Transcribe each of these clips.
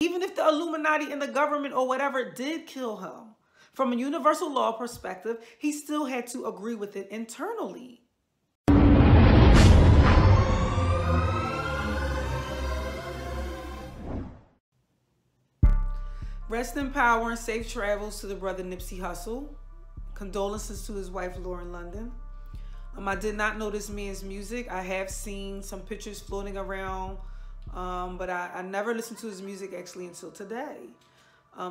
Even if the Illuminati and the government or whatever did kill him, from a universal law perspective, he still had to agree with it internally. Rest in power and safe travels to the brother Nipsey Hussle. Condolences to his wife, Lauren London. I did not know this man's music. I have seen some pictures floating around, but I never listened to his music actually until today.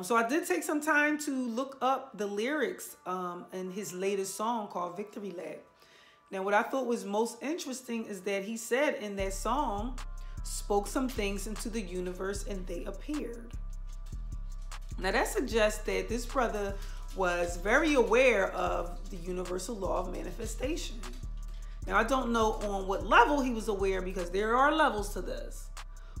So I did take some time to look up the lyrics in his latest song called Victory Lap. Now, what I thought was most interesting is that he said in that song, spoke some things into the universe and they appeared. Now, that suggests that this brother was very aware of the universal law of manifestation. Now, I don't know on what level he was aware, because there are levels to this,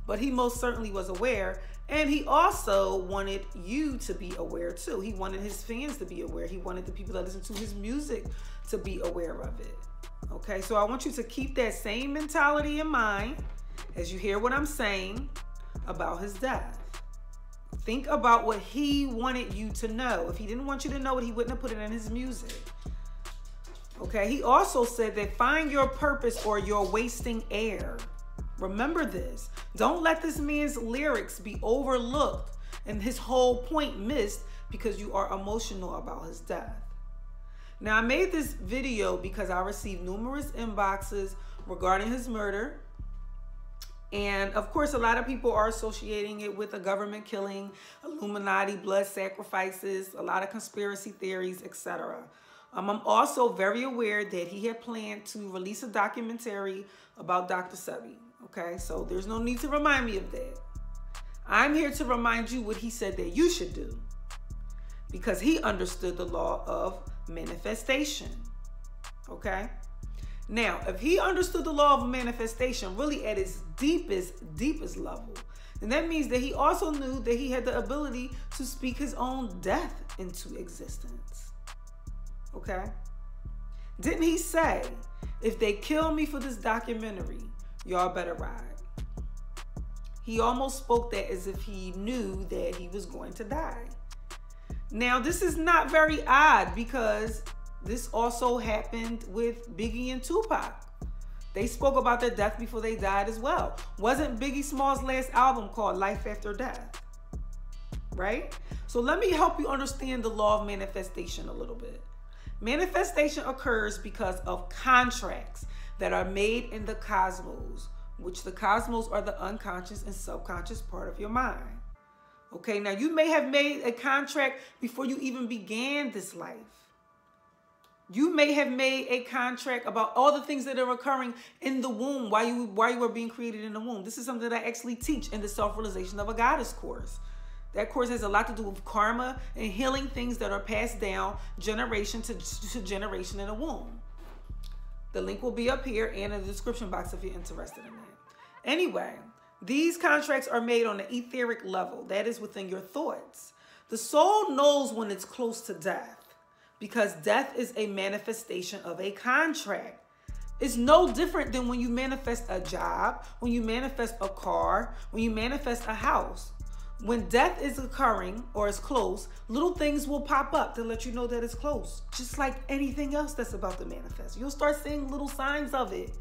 but he most certainly was aware. And he also wanted you to be aware too. He wanted his fans to be aware. He wanted the people that listen to his music to be aware of it. Okay, so I want you to keep that same mentality in mind as you hear what I'm saying about his death. Think about what he wanted you to know. If he didn't want you to know it, he wouldn't have put it in his music. Okay, he also said that find your purpose or you're wasting air. Remember this. Don't let this man's lyrics be overlooked and his whole point missed because you are emotional about his death. Now, I made this video because I received numerous inboxes regarding his murder. And of course, a lot of people are associating it with a government killing, Illuminati, blood sacrifices, a lot of conspiracy theories, etc. I'm also very aware that he had planned to release a documentary about Dr. Sebi. Okay, so there's no need to remind me of that. I'm here to remind you what he said that you should do, because he understood the law of manifestation. Okay? Now, if he understood the law of manifestation really at its deepest level, then that means that he also knew that he had the ability to speak his own death into existence. Okay? Didn't he say, if they kill me for this documentary, y'all better ride? He almost spoke that as if he knew that he was going to die. Now, this is not very odd, because this also happened with Biggie and Tupac. They spoke about their death before they died as well. Wasn't Biggie Small's last album called Life After Death? Right? So let me help you understand the law of manifestation a little bit. Manifestation occurs because of contracts that are made in the cosmos, which the cosmos are the unconscious and subconscious part of your mind. Okay, now you may have made a contract before you even began this life. You may have made a contract about all the things that are occurring in the womb while you were being created in the womb. This is something that I actually teach in the Self-Realization of a Goddess course. That course has a lot to do with karma and healing things that are passed down generation to generation in the womb. The link will be up here and in the description box if you're interested in that. Anyway, these contracts are made on the etheric level. That is within your thoughts. The soul knows when it's close to death, because death is a manifestation of a contract. It's no different than when you manifest a job, when you manifest a car, when you manifest a house. When death is occurring or is close, little things will pop up to let you know that it's close. Just like anything else that's about to manifest. You'll start seeing little signs of it.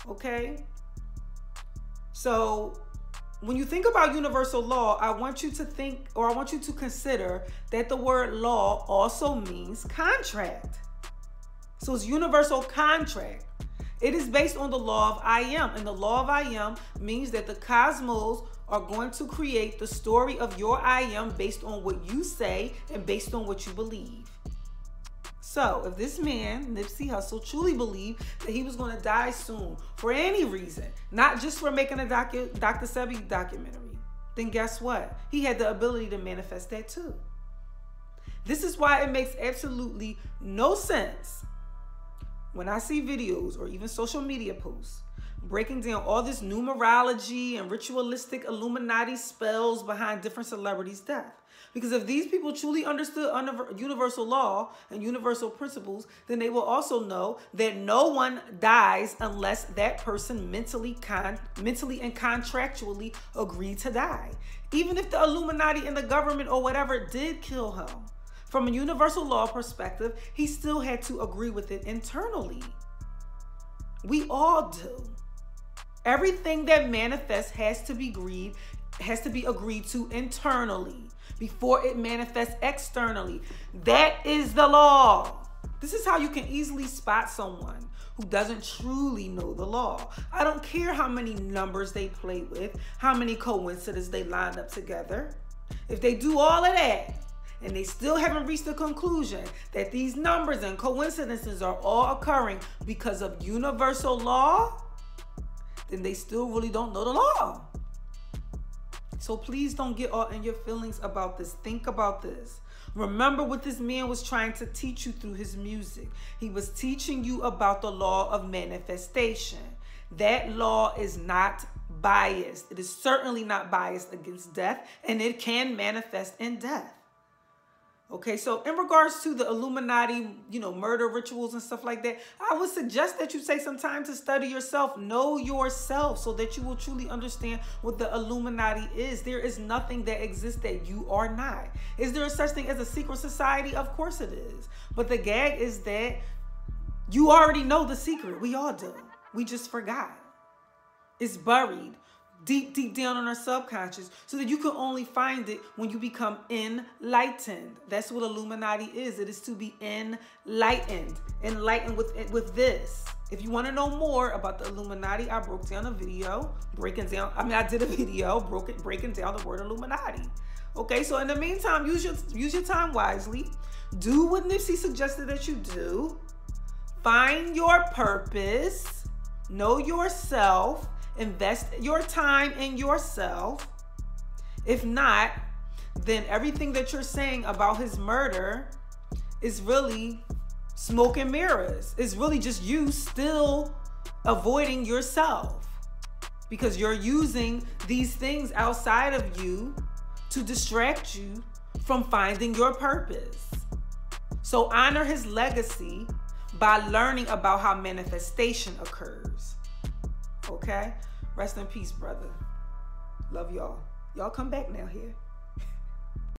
Okay? So when you think about universal law, I want you to consider that the word law also means contract. So it's universal contract. It is based on the law of I am. And the law of I am means that the cosmos are going to create the story of your I am based on what you say and based on what you believe. So if this man, Nipsey Hussle, truly believed that he was going to die soon for any reason, not just for making a Dr. Sebi documentary, then guess what? He had the ability to manifest that too. This is why it makes absolutely no sense when I see videos or even social media posts breaking down all this numerology and ritualistic Illuminati spells behind different celebrities' death. Because if these people truly understood universal law and universal principles, then they will also know that no one dies unless that person mentally and contractually agreed to die. Even if the Illuminati and the government or whatever did kill him, from a universal law perspective, he still had to agree with it internally. We all do. Everything that manifests has to be agreed to internally before it manifests externally. That is the law. This is how you can easily spot someone who doesn't truly know the law. I don't care how many numbers they play with, how many coincidences they line up together. If they do all of that and they still haven't reached the conclusion that these numbers and coincidences are all occurring because of universal law, then they still really don't know the law. So please don't get all in your feelings about this. Think about this. Remember what this man was trying to teach you through his music. He was teaching you about the law of manifestation. That law is not biased. It is certainly not biased against death, and it can manifest in death. Okay, so in regards to the Illuminati, murder rituals and stuff like that, I would suggest that you take some time to study yourself, know yourself, so that you will truly understand what the Illuminati is. There is nothing that exists that you are not. Is there a such thing as a secret society? Of course it is. But the gag is that you already know the secret. We all do. We just forgot. It's buried deep down in our subconscious, so that you can only find it when you become enlightened. That's what Illuminati is. It is to be enlightened with this. If you want to know more about the Illuminati, I broke down a video breaking down the word Illuminati. Okay, so in the meantime, use your time wisely. Do what Nipsey suggested that you do. Find your purpose. Know yourself. Invest your time in yourself. If not, then everything that you're saying about his murder is really smoke and mirrors. It's really just you still avoiding yourself, because you're using these things outside of you to distract you from finding your purpose. So honor his legacy by learning about how manifestation occurs. Okay? Rest in peace, brother. Love y'all. Y'all come back now here.